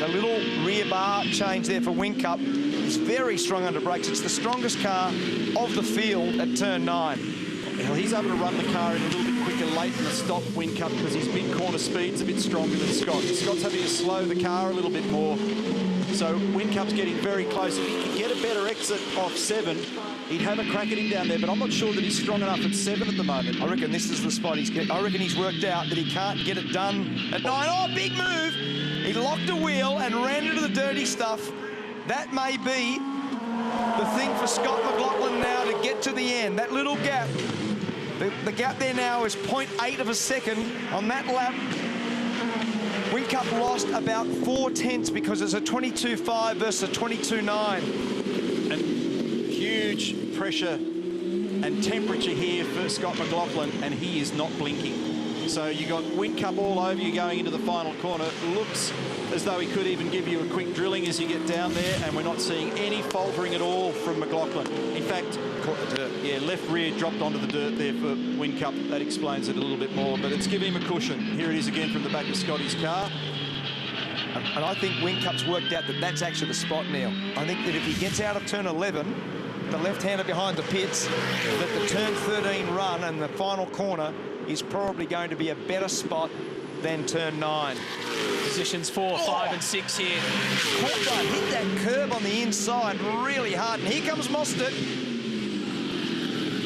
A little rear bar change there for Whincup. He's very strong under brakes. It's the strongest car of the field at turn 9. Well, he's able to run the car in a little bit quicker late in the stop, Whincup, because his mid-corner speed's a bit stronger than Scott. Scott's having to slow the car a little bit more. So Whincup's getting very close. If he could get a better exit off 7, he'd have a crack at him down there, but I'm not sure that he's strong enough at 7 at the moment. I reckon this is the spot I reckon he's worked out that he can't get it done at 9. Oh, big move! He locked a wheel and ran into the dirty stuff. That may be the thing for Scott McLaughlin now to get to the end. That little gap. The gap there now is 0.8 of a second on that lap. Whincup lost about 4 tenths because it's a 22.5 versus a 22.9. And huge pressure and temperature here for Scott McLaughlin, and he is not blinking. So you got Whincup all over you going into the final corner. Looks as though he could even give you a quick drilling as you get down there, and we're not seeing any faltering at all from McLaughlin. In fact, caught the dirt. Yeah, left rear dropped onto the dirt there for Whincup. That explains it a little bit more, but it's giving him a cushion. Here it is again from the back of Scotty's car. And I think Whincup's worked out that that's actually the spot, Neil. I think that if he gets out of turn 11, the left-hander behind the pits, that the turn 13 run and the final corner is probably going to be a better spot than turn 9. Positions 4, 5 and 6 here. Coulthard hit that curb on the inside really hard, and here comes Mostert.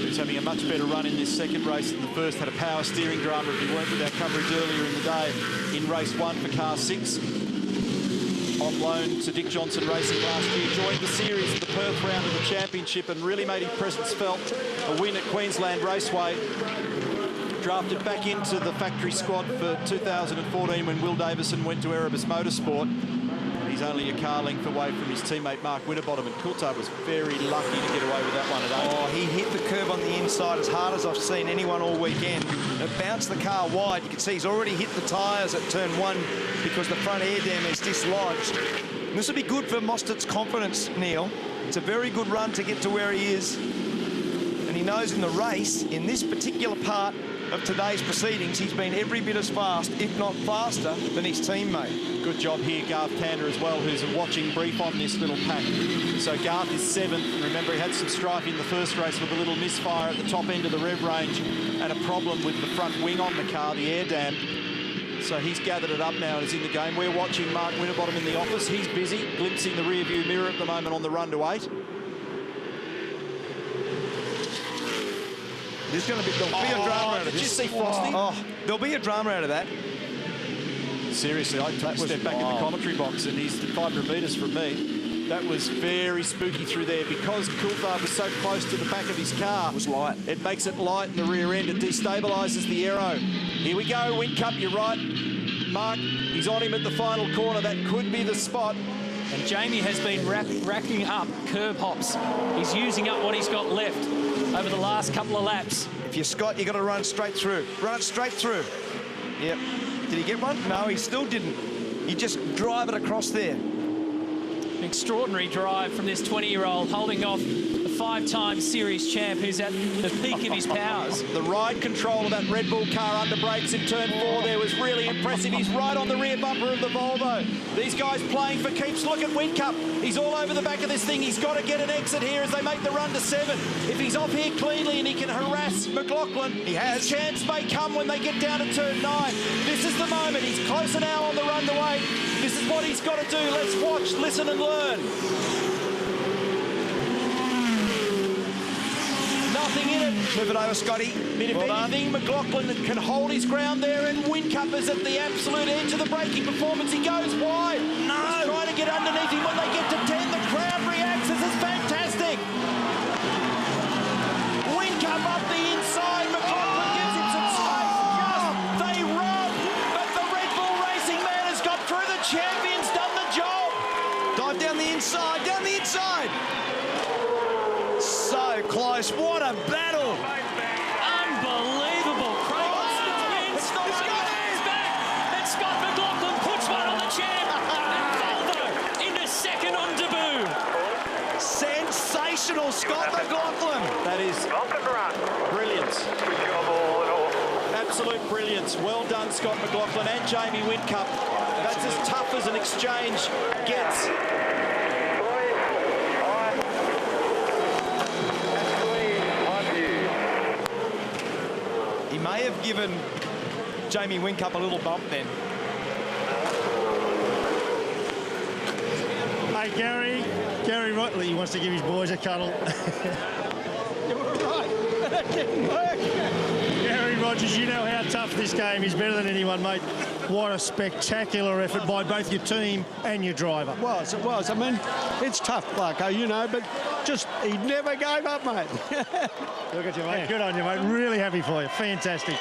He's having a much better run in this second race than the first. Had a power steering drama if you weren't with our coverage earlier in the day. In race 1 for car 6. On loan to Dick Johnson Racing last year. Joined the series at the Perth round of the championship and really made his presence felt. A win at Queensland Raceway. Drafted back into the factory squad for 2014 when Will Davison went to Erebus Motorsport. He's only a car length away from his teammate Mark Winterbottom, and Coulthard was very lucky to get away with that one at 8. Oh, he hit the curb on the inside as hard as I've seen anyone all weekend. It bounced the car wide. You can see he's already hit the tyres at turn 1 because the front air dam is dislodged. And this will be good for Mostert's confidence, Neil. It's a very good run to get to where he is. And he knows in the race, in this particular part of today's proceedings, he's been every bit as fast, if not faster, than his teammate. Good job here, Garth Tander as well, who's a watching brief on this little pack. So Garth is 7th. Remember, he had some strife in the first race with a little misfire at the top end of the rev range and a problem with the front wing on the car, the air dam. So he's gathered it up now and is in the game. We're watching Mark Winterbottom in the office. He's busy, glimpsing the rear view mirror at the moment on the run to 8. There's going to be, there'll be a drama out of this. Did you see Frosty? Oh, there'll be a drama out of that. Seriously, I took a step back in the commentary box, and he's 500 metres from me. That was very spooky through there because Coulthard was so close to the back of his car. It was light. It makes it light in the rear end. It destabilises the aero. Here we go, Whincup, you're right. Mark, he's on him at the final corner. That could be the spot. And Jamie has been racking up curb hops. He's using up what he's got left over the last couple of laps. If you're Scott, you've got to run straight through. Run it straight through. Yep. Did he get one? No, he still didn't. He just drive it across there. An extraordinary drive from this 20-year-old, holding off the 5-time series champ who's at the peak of his powers. The ride control of that Red Bull car under brakes in turn 4 there was really impressive. He's right on the rear bumper of the Volvo. These guys playing for keeps. Look at Whincup. He's all over the back of this thing. He's got to get an exit here as they make the run to 7. If he's off here cleanly and he can harass McLaughlin, he has. His chance may come when they get down to turn 9. This is the moment. He's closer now on the run to 8. This is what he's got to do. Let's watch, listen and learn. Nothing in it. Move it over, Scotty. But if anything, McLaughlin can hold his ground there, and Whincup is at the absolute edge of the braking performance. He goes wide. No. He's trying to get underneath him. When they get to 10, the crowd reacts. This is fantastic. Whincup up the inside. McLaughlin gives him some space. They run, but the Red Bull Racing man has got through. The champion's done the job. Dive down the inside, down the inside. So close. What a battle. Unbelievable. Craig Austin wins. He's back. And Scott McLaughlin puts one on the champ. And Volvo into second on debut. Sensational, Scott McLaughlin. That is brilliant. absolute brilliance. Well done, Scott McLaughlin and Jamie Whincup. That's as tough as an exchange gets. He may have given Jamie Whincup a little bump then. Hey, Gary Rotley wants to give his boys a cuddle. You were right. That didn't work. Gary Rogers, you know how tough this game is, better than anyone, mate. What a spectacular effort by both your team and your driver. It was. I mean, it's tough, Clarko, you know, but just he never gave up, mate. Look at you, mate. Good on you, mate. Really happy for you. Fantastic.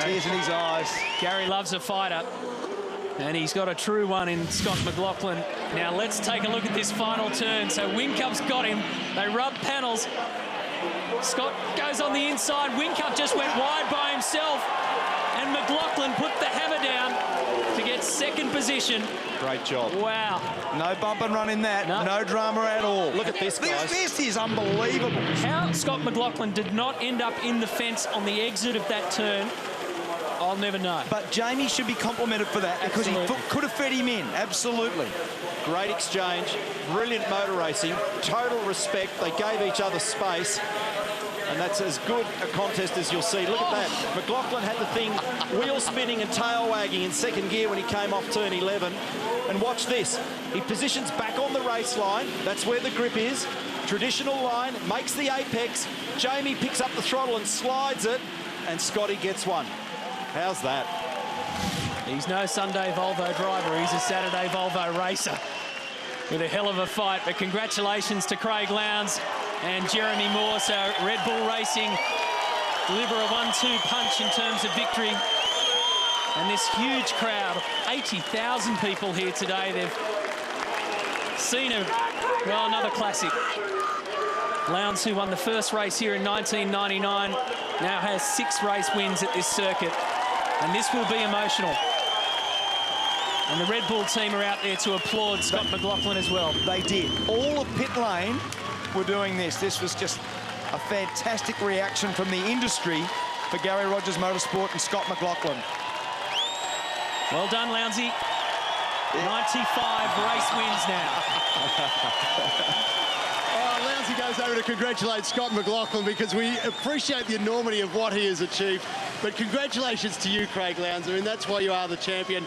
Tears in his eyes. Gary loves a fighter, and he's got a true one in Scott McLaughlin. Now let's take a look at this final turn. So Whincup's got him. They rub panels. Scott goes on the inside. Whincup just went wide by himself, and McLaughlin put the hammer down to get second position. Great job. Wow. No bump and run in that. No drama at all. Look at this, guys. This is unbelievable. How Scott McLaughlin did not end up in the fence on the exit of that turn, I'll never know. But Jamie should be complimented for that because he could have fed him in. Absolutely. Great exchange, brilliant motor racing, total respect. They gave each other space, and that's as good a contest as you'll see. Look at that. McLaughlin had the thing wheel spinning and tail wagging in second gear when he came off turn 11. And watch this. He positions back on the race line. That's where the grip is. Traditional line, makes the apex. Jamie picks up the throttle and slides it, and Scotty gets one. How's that? He's no Sunday Volvo driver. He's a Saturday Volvo racer with a hell of a fight. But congratulations to Craig Lowndes and Jeremy Moore. So Red Bull Racing deliver a 1-2 punch in terms of victory. And this huge crowd, 80,000 people here today. They've seen another classic. Lowndes, who won the first race here in 1999, now has 6 race wins at this circuit. And this will be emotional. And the Red Bull team are out there to applaud Scott McLaughlin as well. They did. All of pit lane were doing this. This was just a fantastic reaction from the industry for Gary Rogers Motorsport and Scott McLaughlin. Well done, Lounsey. 95 race wins now. Lounsey goes over to congratulate Scott McLaughlin because we appreciate the enormity of what he has achieved. But congratulations to you, Craig Lowndes. I mean, that's why you are the champion.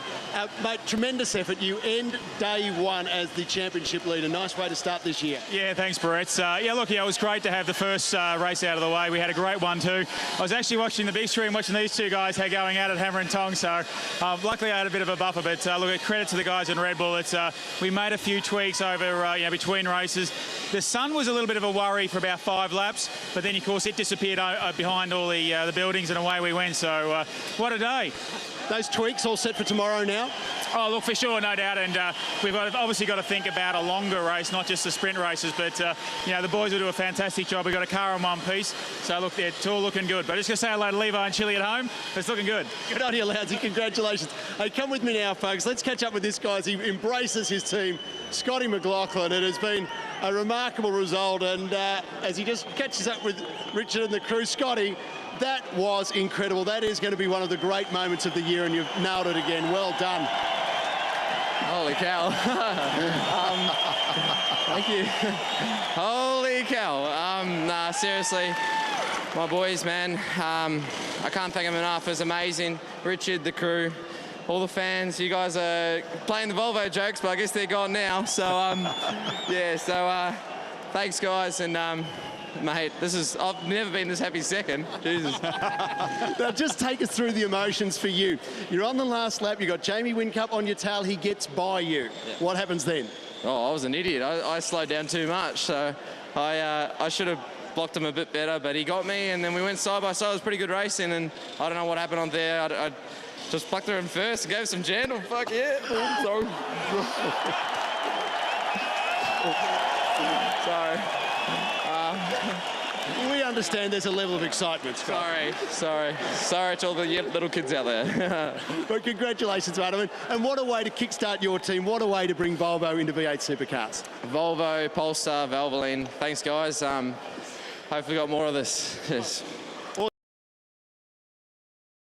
Mate, tremendous effort. You end day one as the championship leader. Nice way to start this year. Yeah, thanks, Brett. It was great to have the first race out of the way. We had a great one, too. I was actually watching the big screen, watching these two guys going at it, hammer and tong. So luckily I had a bit of a buffer. But look, credit to the guys in Red Bull. We made a few tweaks over between races. The sun was a little bit of a worry for about 5 laps, but then, of course, it disappeared behind all the buildings, and away we went. So what a day. Those tweaks all set for tomorrow now? Oh, look, for sure, no doubt. And we've obviously got to think about a longer race, not just the sprint races. But, the boys will do a fantastic job. We've got a car in one piece. So, look, it's all looking good. But just going to say hello to Levi and Chili at home. It's looking good. Good on you, Lounsey. Congratulations. Hey, come with me now, folks. Let's catch up with this guy as he embraces his team, Scotty McLaughlin. It has been a remarkable result. And as he just catches up with Richard and the crew, Scotty, that was incredible. That is going to be one of the great moments of the year, and you've nailed it again. Well done. Holy cow. Thank you. Holy cow. Seriously, my boys, man, I can't thank them enough. It was amazing. Richard, the crew, all the fans. You guys are playing the Volvo jokes, but I guess they're gone now. So, thanks, guys. And, mate, I've never been this happy second. Jesus. Now, just take us through the emotions for you. You're on the last lap. You've got Jamie Whincup on your tail. He gets by you. Yeah. What happens then? Oh, I was an idiot. I slowed down too much. So I should have blocked him a bit better, but he got me, and then we went side by side. It was pretty good racing, and I don't know what happened on there. I just plucked her in first and gave some gentle. Fuck yeah. Sorry. Sorry. We understand there's a level of excitement, Scott. Sorry to all the little kids out there. But congratulations, Adam. And what a way to kickstart your team. What a way to bring Volvo into V8 Supercars. Volvo, Polestar, Valvoline. Thanks, guys. Hopefully got more of this. Yes.